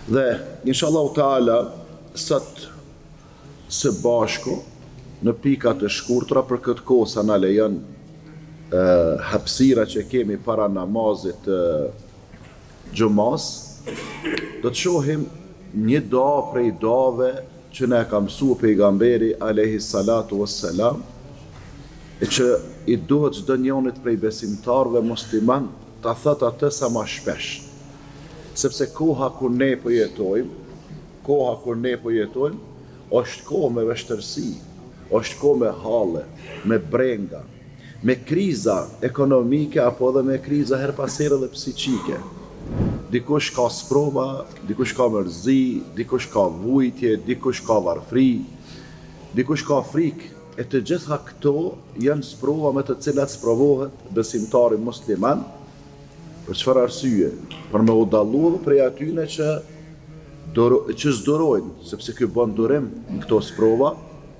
Dhe inshallah taala sot së bashku në pika të shkurtra për këtë kohë sa na lejon hapësira që kemi para namazit xhumas, do të shohim një dua prej duave që na ka mësuar pejgamberi alayhi salatu wassalam, e që i duhet çdo njonit prej besimtarëve musliman ta thot atë sa më shpesh. Sepse koha kur ne po jetojmë, është kohë me vështërsi, është kohë me halle, me brenga, me kriza ekonomike apo edhe me kriza her pas here dhe psiqike. Dikush ka sprova, dikush ka mërzi, dikush ka vujtje, dikush ka varfri, dikush ka frikë. E të gjitha këto janë sprova me të cilat sprovohet besimtari musliman. Për çfarë arsye? Për me u dallu prej atyne që zdorojnë, sepse ky bën durim në këto sprova,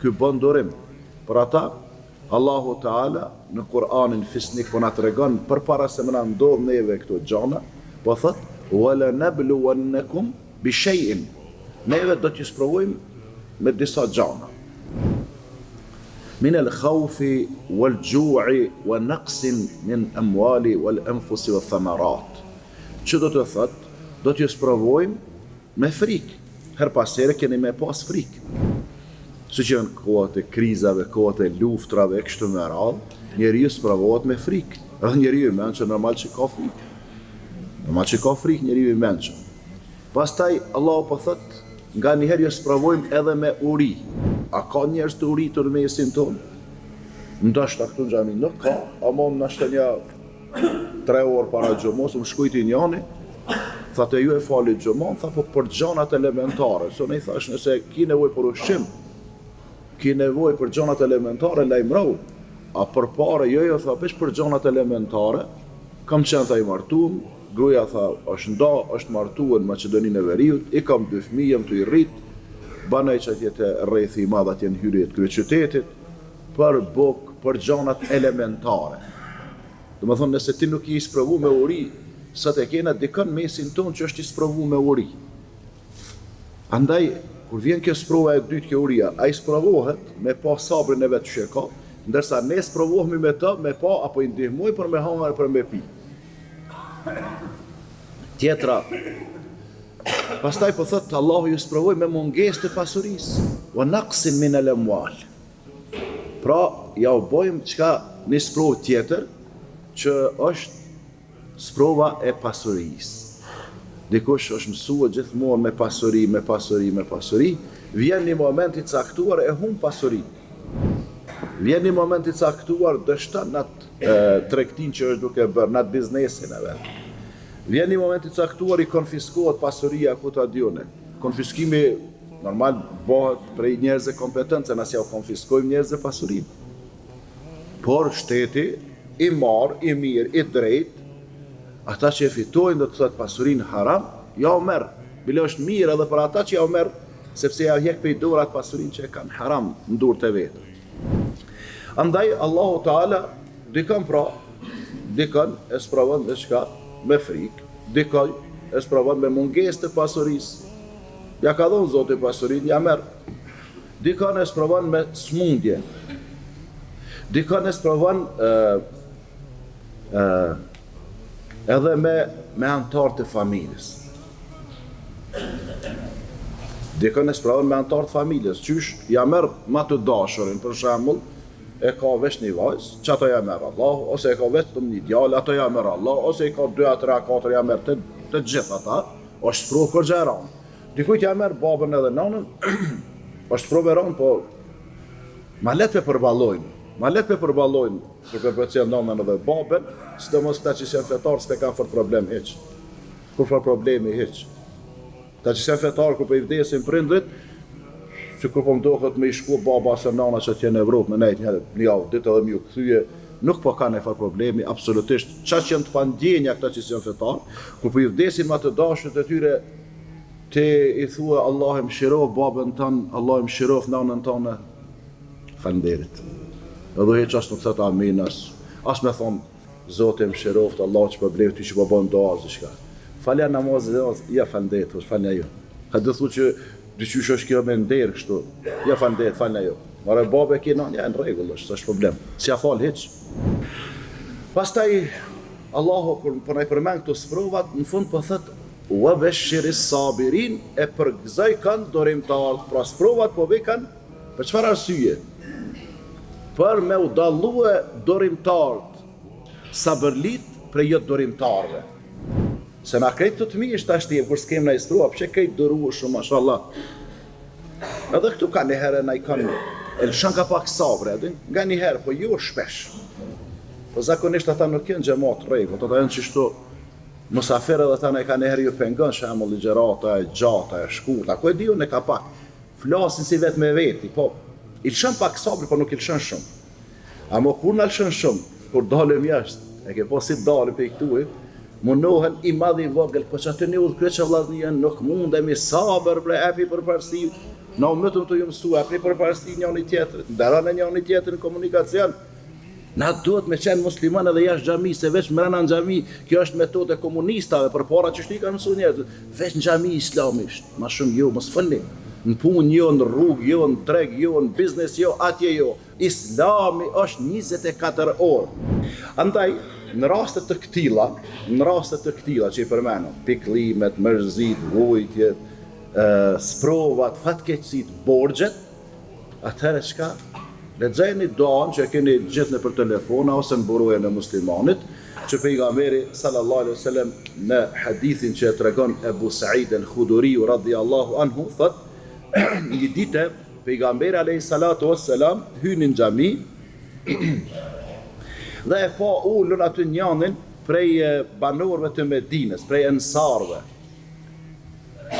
ky bën durim. Për ata, Allahu Teala në Kur'anin fisnik po na tregon përpara se më na ndodh neve këto gjana, po thot: "Wala nabluwannakum bi shay'in." Neve do t'ju sprovojmë me disa gjana. Min al-khawfi wal-ju'i wa naqsin min amwali wal-anfusi wath-thamarat. Që do të thot, do t'ju sprovojmë me frikë. Her pas here keni me pas frikë. Siç janë kohët e krizave, kohët e luftrave, kështu me radhë, njeriu sprovohet me frikë. Edhe njeriu i mençur normal që ka frikë. Njeriu i mençur. Pastaj Allahu po thot, nga njëherë ju sprovojmë edhe me uri. A ka njerëz të uritur në mesin tonë? Ndoshta këtu në xhami nuk ka, ama më nashtenja 3 orë para xhumos, më shkujti njani, tha te ju e falit xhumon, tha po për gjanat elementare. So ne i thash, nëse ki nevojë për ushqim, ki nevojë për gjanat elementare, lajmërau. A përpara jo, tha pesh për gjanat elementare, kam qenë tha i martuar, gruaja tha është martuar në Maqedoninë e Veriut, i kam 2 fëmijë, jam të i rrit, banaj që atjetë rrethi i madh atje në hyrje të kryeqytetit, për buk, për gjanat elementare. Do më thonë, nëse ti nuk i sprovu me uri, sa të kena dikën mesin tonë që është i sprovu me uri. Andaj, kur vjen kjo sprova e dytë kjo uria, a i sprovohet me pa sabrin e vetë që ka, ndërsa ne sprovohemi me të, me pa apo i ndihmoj për me hangar për me pi. Tjetra, pastaj po thot Allahu ju sprovoi me mungesë të pasurisë, wa naqsin min al-amwal. Pra, ja u bojmë çka një sprovë tjetër që është sprova e pasurisë. Dikush është mësuar gjithmonë me pasuri, vjen një moment i caktuar e humb pasurinë. Vjen një moment i caktuar dështon atë tregtin që është duke bërë, atë biznesin e vet. Vjen një moment i caktuar i konfiskohet pasuria ku ta diune. Konfiskimi normal bëhet prej njerëzve kompetent, se nëse ja konfiskojmë njerëzve pasurinë. Por shteti i marr, i mirë, i drejt, ata që e fitojnë do të thotë pasurinë haram, ja u merr. Bile është mirë edhe për ata që ja u merr, sepse ja hjek prej durat pasurinë që e kanë haram në durët e vetë. Andaj Allahu Teala dikon e sprovon diçka me frikë, dikon e sprovon me mungesë të pasurisë. Ja ka dhënë Zoti pasurinë, ja merr. Dikon e sprovon me smundje. Dikon e sprovon edhe me antarë të familjes. Dikon e sprovon me antarë të familjes. Qysh, ja merr ma të dashurin, për shembull, e ka veç një vajzë, që ato ja merr Allah, ose e ka vetëm një djalë, ato ja merr Allah, ose i ka 2, 3, 4 ja merr të gjithë ata, është sprovë kërgjë e ranë. Dikujt ja merr babën edhe nanën, është sprovë e ranë, po ma let pe përballojnë për përpëcion nanën edhe babën, sidomos këta që janë fetarë s'pe kanë fort problem hiç. Kur fort problemi hiç. Ta që janë fetarë kur po i vdesin prindrit, që kur po mdohet me i shku baba ose nana që t'jen në Evropë, me nejt një javë, ditë edhe mju këthyje, nuk po kanë e farë problemi, absolutisht. Qa që janë të pandjenja këta që janë fetarë, kur po i vdesin ma të dashët e tyre, te i thua Allah e mshirof babën tanë, Allah e mshirof nanën tanë, falënderit. Edhe heq as nuk thëtë amin, as me thonë, Zotë e mshiroft, Allah që përblev ty që po bënë doa, zishka. falja namazin, ja falndet, falja jo. Ka do thu që dyqysh është kjo me nder kështu. Ja falndet, falja jo. Mare babe kena, ja në rregull është problem. Si ja fal hiç. Pastaj Allahu kur po na i përmend këto sprovat, në fund po thot wa bashiris sabirin, e përgëzoj kanë dorimtarët. Pra sprovat po vekan për çfarë arsye? Për me u dallue dorimtarët sabërlit për jo dorimtarëve. Se na krejt të mirë tash ti kur s'kem na istrua, pse krejt dëruar shumë mashallah. Edhe këtu ka një herë na i kanë elshan ka pak sabre, nga një herë, po jo shpesh. Po zakonisht ata nuk janë xhamat rregull, ata janë çështo musafirë dhe ata ne kanë herë ju pengon shembull ligjërata e gjata e shkurta, ku e diu ne ka pak. Flasin si vetë me veti, po i lëshon pak sabri, po nuk i lëshon shumë. Amo kur na lëshon shumë, kur dalëm jashtë, e ke po si dalë pe këtu, mundohen i madh i vogël, po çatë ne udhkret që vllaznia nuk mundemi sabër bre api për parësi. Na mëtëm të ju mësu api për parësi njëri tjetrit, ndaron e njëri tjetrin në komunikacion. Na duhet me qenë musliman edhe jashtë xhami, se veç mbrana në xhami, kjo është metodë komunistave, përpara që shti kanë mësuar njerëzit, veç në xhami islamisht, ma shumë jo, mos folni. Në punë jo, në rrugë jo, në treg jo, në biznes jo, atje jo. Islami është 24 orë. Andaj, në rastet të këtilla që i përmendëm, pikëllimet, mërzit, vujtjet, sprovat, fatkeqësit, borxhet, atëherë çka? Lexojeni duan që e keni gjithë nëpër telefona ose në burojën e muslimanit, që pejgamberi sallallahu alaihi wasallam në hadithin që e tregon Ebu Said al-Khuduri radhiyallahu anhu thot, një ditë pejgamberi alayhi salatu wassalam hynin në xhami dhe e pa ulur aty njënin prej banorëve të Medinës, prej ensarëve.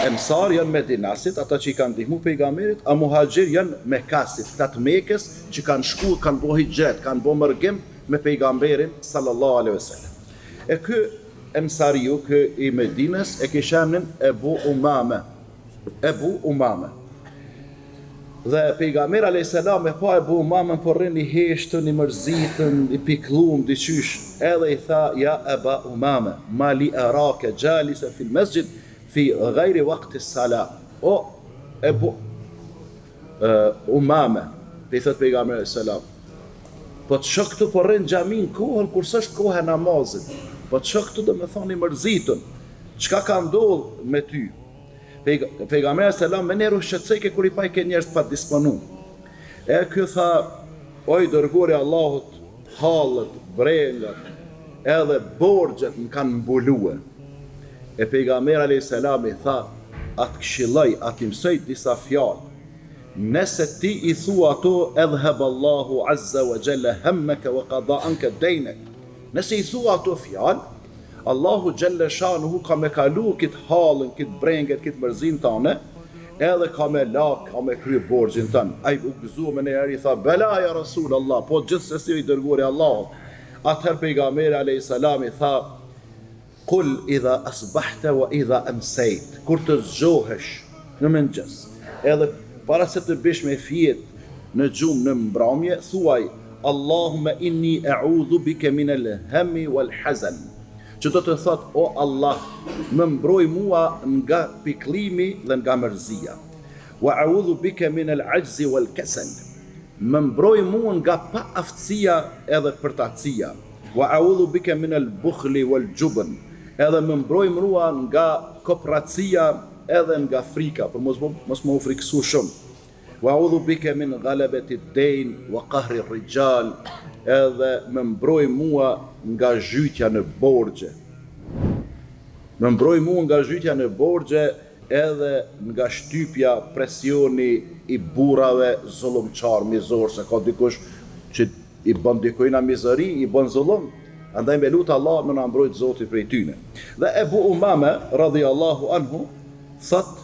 Ensar janë medinasit, ata që i kanë ndihmu pejgamberit, a muhajgjir janë mekasit, këta të Mekës që kanë shku, kanë bo hijret, kanë bo mërgim me pejgamberin sallallahu alaihi wasallam. E ky ensariu, ky i Medinës, e kishte emrin Ebu Umame. Dhe pejgamberi alayhis salam e pa Ebu Umamen po rrin i heshtën, i mërzitën, i pikëllum, diqysh, edhe i tha, ja Eba Umame, ma li arake gjalisa fil mesgjid, fi gajri waqti salat. O Ebu Umame, i thët pejgamberi salam, po të shok këtu po rrinë xhamin kohën kur s'është kohë e namazit, po të shok këtu dhe me thoni mërzitën, çka ka ndodhur me ty? Pejgamberi salam me njerë u shqetësej kur i pa i ke njerëz pa disponu. E ky tha, oj dërguari Allahut, hallët, brengat, edhe borxhet më kanë mbulue. E pejgamberi alayhis salam i tha, atë këshilloj, atë mësoj disa fjalë. Nëse ti i thua ato, edhhab Allahu azza wa jalla hammaka wa qada anka daynak. Nëse i thua ato fjalë, Allahu xhalla shanuhu ka me kalu këtë hallën, këtë brenget, këtë mërzin tane, edhe ka me la, ka me kry borxhin tën. Ai u gëzua me njëherë i tha, bela ja Rasul Allah, po gjithsesi i dërguari Allahut. Atëherë pejgamberi alayhis salam i tha, Kull idha asbahta wa idha amsayt, kur të zgjohesh në mëngjes, edhe para se të bish me fjet në gjumë në mbrëmje, thuaj Allahumma inni a'udhu bika min al-hammi wal-hazan. Që do të thot, o Allah, më mbroj mua nga pikëllimi dhe nga mërzia. Wa a'udhu bika min al-'ajzi wal-kasal. Më mbroj mua nga pa aftësia edhe përtatësia. Wa a'udhu bika min al-bukhli wal-jubn. Edhe më mbroj mua nga kopratësia edhe nga frika, për mos më u frikësu shumë. Wa a'udhu bika min ghalabati ad-dayn wa qahri ar-rijal. Edhe më mbroj mua nga zhytja në borxhe. Më mbroj mua nga zhytja në borxhe edhe nga shtypja, presioni i burrave zullumçar, mizor, se ka dikush që i bën dikujt na mizori, i bën zullum. Andaj me lutë Allah më na mbrojt Zoti prej tyne. Dhe Ebu Umame radhiyallahu anhu thot,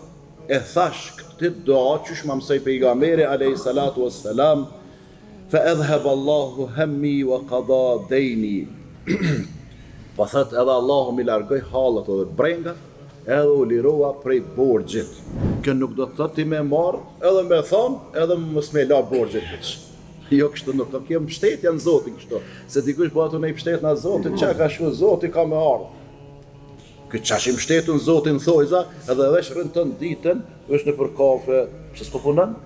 e thash këtë dua qysh më mësoi pejgamberi alayhi salatu wassalam, fa adhhab Allahu hammi wa qada dayni. Po thot edhe Allahu më largoi hallat edhe brengat, edhe u lirova prej borxhit. Kjo nuk do të thotë ti më marr edhe më thon, edhe mos më la borxhet hiç. Jo kështu nuk ka kem mbështetje në Zotin kështu. Se dikush po ato në mbështet në Zotin, çka ka shku Zoti ka më ardhur. Këtë qashim shtetën zotin thojza, edhe vesh rënë të ditën, është në për kafe, se s'po punon?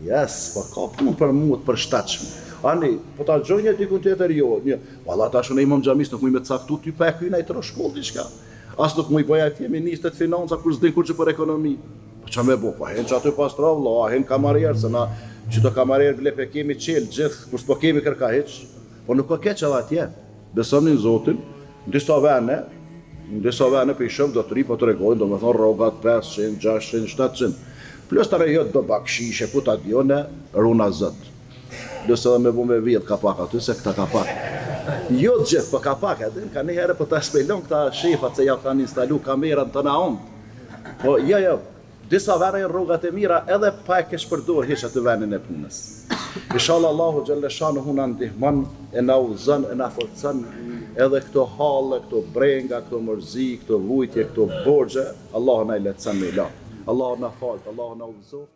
Yes, po ka punë për mu të përshtatshme. Ani, po ta gjoj një dikun tjetër jo, një, valla tash unë imam xhamis nuk muj me caktu ty pa e kyna i tërë shkollë diçka. As nuk muj bëja atje ministët financa kur s'din kur që për ekonomi. Po ç'a me bo, po hen që aty pastra valla, hen kamarier, se na që të kamarier vlep e kemi qelë gjithë, kur s'po kemi kërka heq, po nuk ka keq edhe atje. Besonin Zotin, në disa vene për i shëf do të ri po të regojnë, do me thonë rogat 500, 600, 700. Plus të rejot do bakshishe, ku ta djone, runa zët. Plus edhe me bu me vjetë kapak aty, se këta kapak. Jo të gjithë, po kapak, edhe ka një herë për të shpejlon këta shefat se ja kanë instalu kamerën të na ondë. Po jo, disa vene e rrugat e mira edhe pa e kesh përdor hish atë venin e punës. Inshallah Allahu Gjellëshanu huna ndihman, e na udhëzon, e na forcon, edhe këto halle, këto brenga, këto mërzi, këto vujtje, këto borxhe, Allahu na i lehtëson me la. Allahu na fal, Allahu na udhëzon.